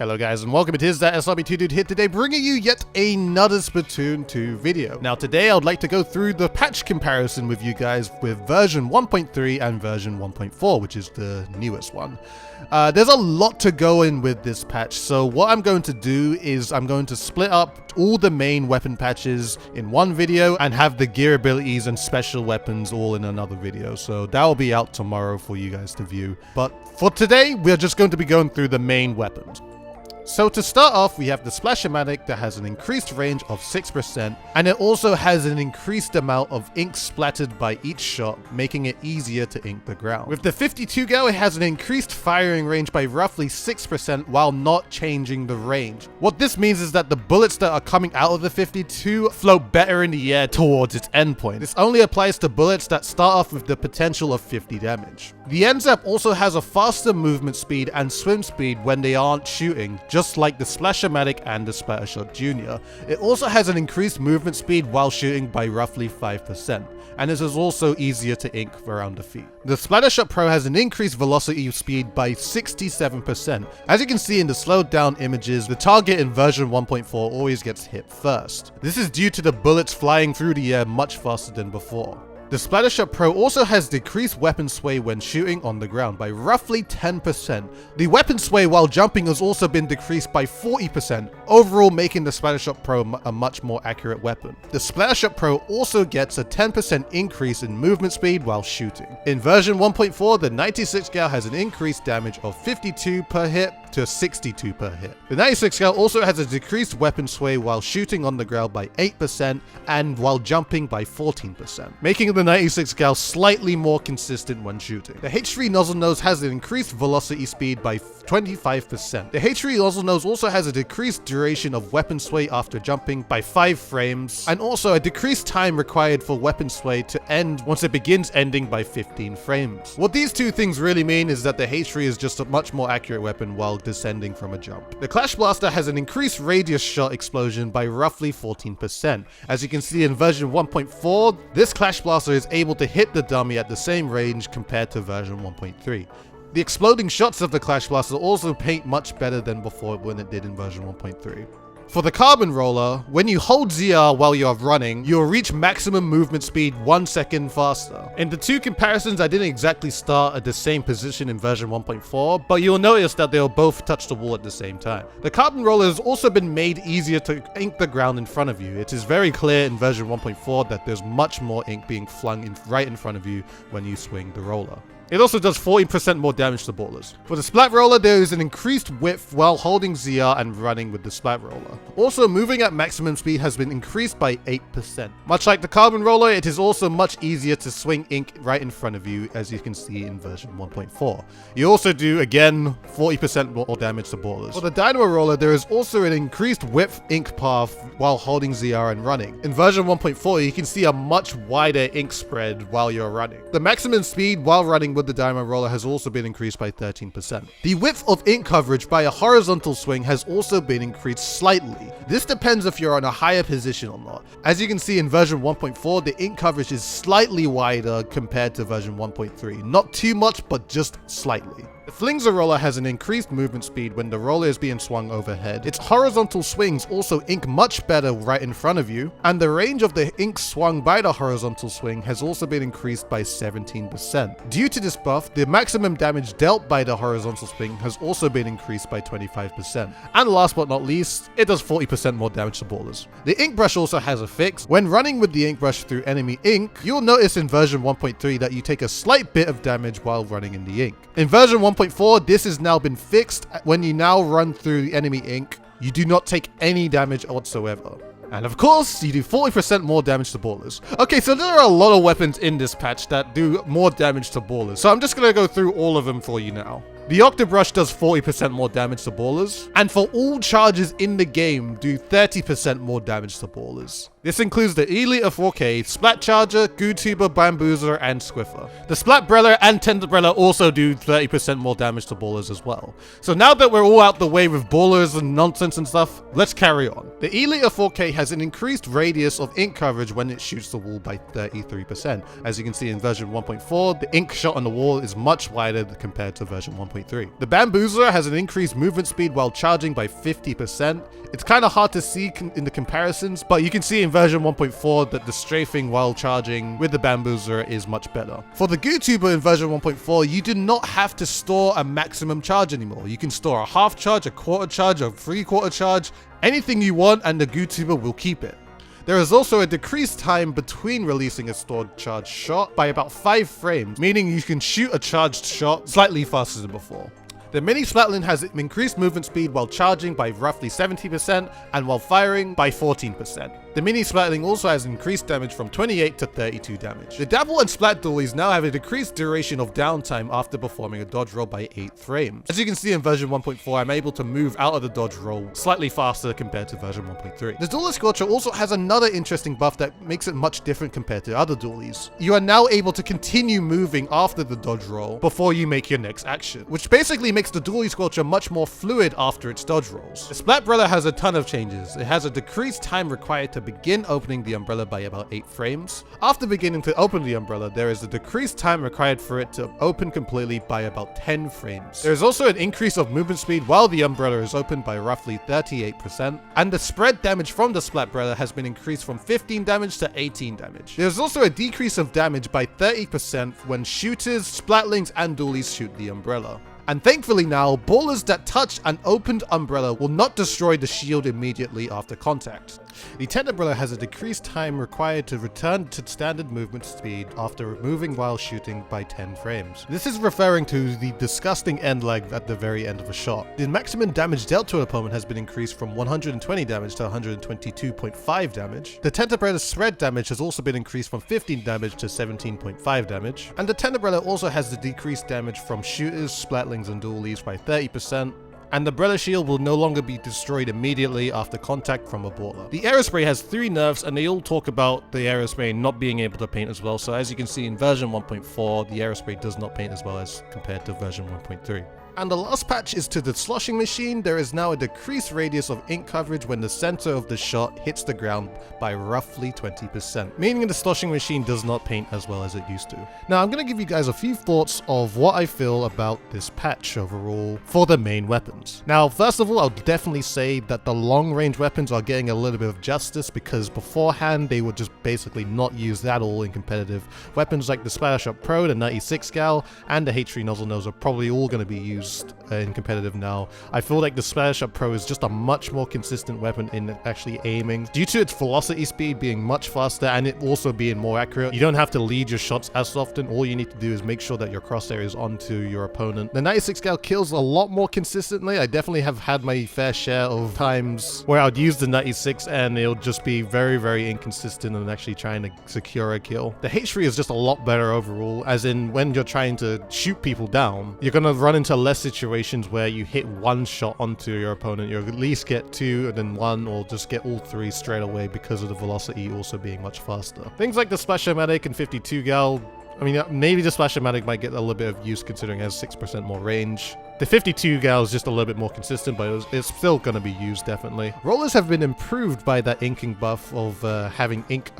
Hello guys and welcome, it is ThatSrb2DUDE here today, bringing you yet another Splatoon 2 video. Now today I would like to go through the patch comparison with you guys with version 1.3 and version 1.4, which is the newest one. There's a lot to go in with this patch, so what I'm going to do is I'm going to split up all the main weapon patches in one video and have the gear abilities and special weapons all in another video. So that will be out tomorrow for you guys to view. But for today, we're just going to be going through the main weapons. So to start off, we have the Splat-O-Matic that has an increased range of 6%, and it also has an increased amount of ink splattered by each shot, making it easier to ink the ground. With the 52 gal, it has an increased firing range by roughly 6% while not changing the range. What this means is that the bullets that are coming out of the 52 float better in the air towards its endpoint. This only applies to bullets that start off with the potential of 50 damage. The NZAP also has a faster movement speed and swim speed when they aren't shooting, just like the Splat-O-Matic and the Splattershot Jr. It also has an increased movement speed while shooting by roughly 5%, and this is also easier to ink around the feet. The Splattershot Pro has an increased velocity speed by 67%. As you can see in the slowed down images, the target in version 1.4 always gets hit first. This is due to the bullets flying through the air much faster than before. The Splattershot Pro also has decreased weapon sway when shooting on the ground by roughly 10%. The weapon sway while jumping has also been decreased by 40%, overall making the Splattershot Pro a much more accurate weapon. The Splattershot Pro also gets a 10% increase in movement speed while shooting. In version 1.4, the 96 gal has an increased damage of 52 per hit to 62 per hit. The 96 gal also has a decreased weapon sway while shooting on the ground by 8% and while jumping by 14%, making the 96 gal slightly more consistent when shooting. The H3 nozzle nose has an increased velocity speed by 25%. The H3 nozzle nose also has a decreased duration of weapon sway after jumping by 5 frames, and also a decreased time required for weapon sway to end once it begins ending by 15 frames. What these two things really mean is that the H3 is just a much more accurate weapon while descending from a jump. The Clash Blaster has an increased radius shot explosion by roughly 14%. As you can see in version 1.4, this Clash Blaster is able to hit the dummy at the same range compared to version 1.3. The exploding shots of the Clash Blaster also paint much better than before when it did in version 1.3. For the Carbon Roller, when you hold ZR while you're running, you'll reach maximum movement speed 1 second faster. In the two comparisons, I didn't exactly start at the same position in version 1.4, but you'll notice that they'll both touch the wall at the same time. The Carbon Roller has also been made easier to ink the ground in front of you. It is very clear in version 1.4 that there's much more ink being flung right in front of you when you swing the roller. It also does 14% more damage to ballers. For the Splat Roller, there is an increased width while holding ZR and running with the Splat Roller. Also, moving at maximum speed has been increased by 8%. Much like the Carbon Roller, it is also much easier to swing ink right in front of you, as you can see in version 1.4. You also do, again, 40% more damage to ballers. For the Dynamo Roller, there is also an increased width ink path while holding ZR and running. In version 1.4, you can see a much wider ink spread while you're running. The maximum speed while running with the Dynamo Roller has also been increased by 13%. The width of ink coverage by a horizontal swing has also been increased slightly. This depends if you're on a higher position or not. As you can see in version 1.4, the ink coverage is slightly wider compared to version 1.3. Not too much, but just slightly. The Flingser Roller has an increased movement speed when the roller is being swung overhead. Its horizontal swings also ink much better right in front of you, and the range of the ink swung by the horizontal swing has also been increased by 17%. Due to this buff, the maximum damage dealt by the horizontal swing has also been increased by 25%. And last but not least, it does 40% more damage to ballers. The ink brush also has a fix. When running with the ink brush through enemy ink, you'll notice in version 1.3 that you take a slight bit of damage while running in the ink. In version 1.4, this has now been fixed. When you now run through enemy ink, you do not take any damage whatsoever. And of course, you do 40% more damage to ballers. Okay, so there are a lot of weapons in this patch that do more damage to ballers. So I'm just going to go through all of them for you now. The Octobrush does 40% more damage to ballers. And for all charges in the game, do 30% more damage to ballers. This includes the Elite of 4K, Splat Charger, Gootuber, Bamboozer, and Squiffer. The Splat Brother and Tenderbrella also do 30% more damage to ballers as well. So now that we're all out the way with ballers and nonsense and stuff, let's carry on. The Elite of 4K has an increased radius of ink coverage when it shoots the wall by 33%. As you can see in version 1.4, the ink shot on the wall is much wider compared to version 1.3. The Bamboozer has an increased movement speed while charging by 50%. It's kind of hard to see in the comparisons, but you can see in version 1.4 that the strafing while charging with the Bamboozer is much better. For the Gootuber in version 1.4, you do not have to store a maximum charge anymore. You can store a half charge, a quarter charge, a 3/4 charge, anything you want, and the Gootuber will keep it. There is also a decreased time between releasing a stored charged shot by about 5 frames, meaning you can shoot a charged shot slightly faster than before. The Mini Splatling has increased movement speed while charging by roughly 70% and while firing by 14%. The Mini Splatling also has increased damage from 28 to 32 damage. The Dabble and Splat Dualies now have a decreased duration of downtime after performing a dodge roll by 8 frames. As you can see in version 1.4, I'm able to move out of the dodge roll slightly faster compared to version 1.3. The Duelist Scorcher also has another interesting buff that makes it much different compared to other dualies. You are now able to continue moving after the dodge roll before you make your next action, which basically makes the Duelist Scorcher much more fluid after its dodge rolls. The Splat Brother has a ton of changes. It has a decreased time required to begin opening the umbrella by about 8 frames. After beginning to open the umbrella, there is a decreased time required for it to open completely by about 10 frames. There is also an increase of movement speed while the umbrella is opened by roughly 38%, and the spread damage from the Splat Brother has been increased from 15 damage to 18 damage. There is also a decrease of damage by 30% when shooters, Splatlings, and dualies shoot the umbrella. And thankfully now, ballers that touch an opened umbrella will not destroy the shield immediately after contact. The Tenderbrella has a decreased time required to return to standard movement speed after moving while shooting by 10 frames. This is referring to the disgusting end lag at the very end of a shot. The maximum damage dealt to an opponent has been increased from 120 damage to 122.5 damage. The Tenderbrella's spread damage has also been increased from 15 damage to 17.5 damage. And the Tenderbrella also has the decreased damage from shooters, Splatlings, and dualies by 30%. And the Brella shield will no longer be destroyed immediately after contact from a baller. The Aerospray has 3 nerfs, and they all talk about the Aerospray not being able to paint as well. So as you can see in version 1.4, the Aerospray does not paint as well as compared to version 1.3. And the last patch is to the sloshing machine. There is now a decreased radius of ink coverage when the center of the shot hits the ground by roughly 20%, meaning the sloshing machine does not paint as well as it used to. Now I'm going to give you guys a few thoughts of what I feel about this patch overall for the main weapons. Now first of all, I'll definitely say that the long range weapons are getting a little bit of justice, because beforehand they were just basically not used at all in competitive. Weapons like the Splattershot Pro, the 96 Gal, and the H3 Nozzle Nose are probably all going to be used in competitive now. I feel like the Splattershot Pro is just a much more consistent weapon in actually aiming, due to its velocity speed being much faster and it also being more accurate. You don't have to lead your shots as often. All you need to do is make sure that your crosshair is onto your opponent. The 96 Cal kills a lot more consistently. I definitely have had my fair share of times where I'd use the 96 and it'll just be very, very inconsistent and actually trying to secure a kill. The H3 is just a lot better overall, as in when you're trying to shoot people down, you're gonna run into less situations where you hit one shot onto your opponent. You'll at least get 2 and then 1, or just get all 3 straight away because of the velocity also being much faster. Things like the Splash-O-Matic and 52 Gal, I mean, maybe the Splash-O-Matic might get a little bit of use considering it has 6% more range. The 52 Gal is just a little bit more consistent, but it's still going to be used, definitely. Rollers have been improved by that inking buff of having ink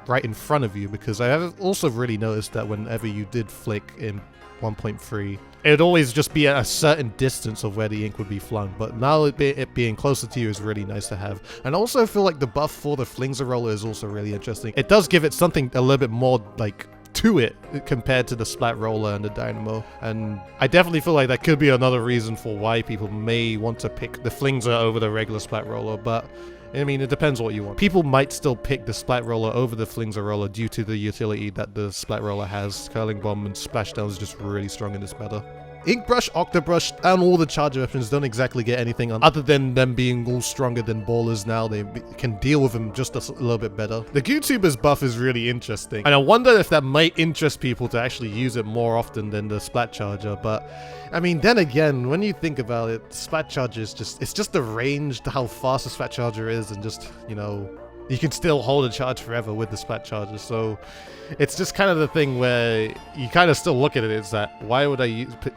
right in front of you, because I have also really noticed that whenever you did flick in 1.3, it'd always just be at a certain distance of where the ink would be flung, but now it being closer to you is really nice to have. And I also feel like the buff for the Flingser roller is also really interesting. It does give it something a little bit more like to it compared to the Splat roller and the Dynamo, and I definitely feel like that could be another reason for why people may want to pick the Flingser over the regular Splat roller. But I mean, it depends what you want. People might still pick the Splat roller over the Flingser roller due to the utility that the Splat roller has. Curling Bomb and Splashdown is just really strong in this meta. Inkbrush, Octobrush, and all the charger weapons don't exactly get anything on, other than them being all stronger than ballers now. They can deal with them just a little bit better. The YouTuber's buff is really interesting, and I wonder if that might interest people to actually use it more often than the Splat Charger. But I mean, then again, when you think about it, Splat Charger is just, it's just the range, how fast the Splat Charger is, and just, you know, you can still hold a charge forever with the Splat charger. So it's just kind of the thing where you kind of still look at it, is that why would I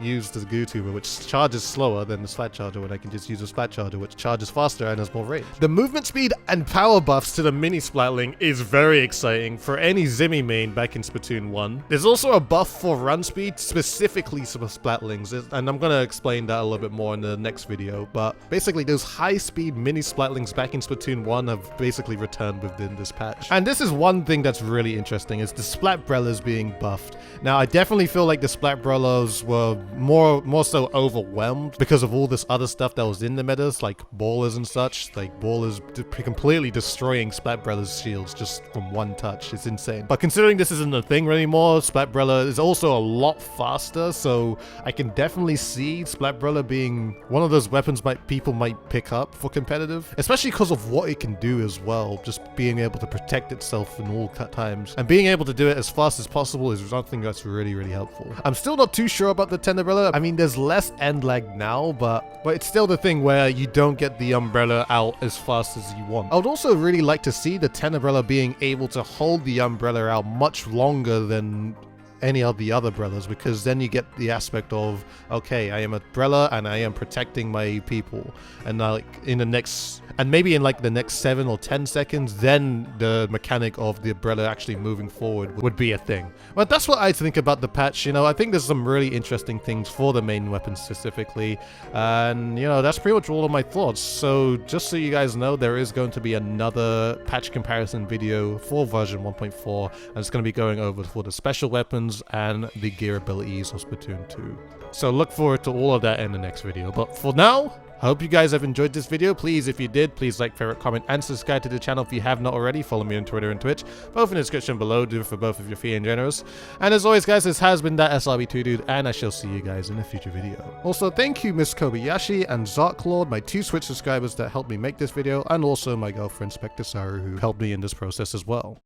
use the Goo Tuber, which charges slower than the Splat charger, when I can just use a Splat charger which charges faster and has more range. The movement speed and power buffs to the mini Splatling is very exciting for any Zimmy main back in Splatoon 1. There's also a buff for run speed specifically for Splatlings, and I'm going to explain that a little bit more in the next video, but basically those high speed mini Splatlings back in Splatoon 1 have basically returned within this patch. And this is one thing that's really interesting, is the Splat Brothers being buffed. Now I definitely feel like the Splat Brothers were more so overwhelmed because of all this other stuff that was in the metas, like ballers and such. Like ballers completely destroying Splat Brothers shields just from one touch. It's insane. But considering this isn't a thing anymore, Splat Brother is also a lot faster, so I can definitely see Splat Brother being one of those weapons people might pick up for competitive, especially because of what it can do as well, just being able to protect itself in all times, and being able to do it as fast as possible is something that's really, really helpful. I'm still not too sure about the Tenderbrella. I mean, there's less end lag now, but it's still the thing where you don't get the umbrella out as fast as you want. I would also really like to see the Tenderbrella being able to hold the umbrella out much longer than any of the other brothers, because then you get the aspect of, okay, I am a umbrella and I am protecting my people, and like in the next, and maybe in like the next 7 or 10 seconds, then the mechanic of the umbrella actually moving forward would be a thing. But that's what I think about the patch. You know, I think there's some really interesting things for the main weapon specifically, and you know, that's pretty much all of my thoughts. So just so you guys know, there is going to be another patch comparison video for version 1.4, and it's going to be going over for the special weapons and the gear abilities of Splatoon 2. So look forward to all of that in the next video. But for now, I hope you guys have enjoyed this video. Please, if you did, please like, favorite, comment, and subscribe to the channel if you have not already. Follow me on Twitter and Twitch, both in the description below. Do it for both if you're feeling generous. And as always, guys, this has been ThatSrb2DUDE, and I shall see you guys in a future video. Also, thank you Miss Kobayashi and Zarklord, my 2 Switch subscribers that helped me make this video, and also my girlfriend Spectre Saru, who helped me in this process as well.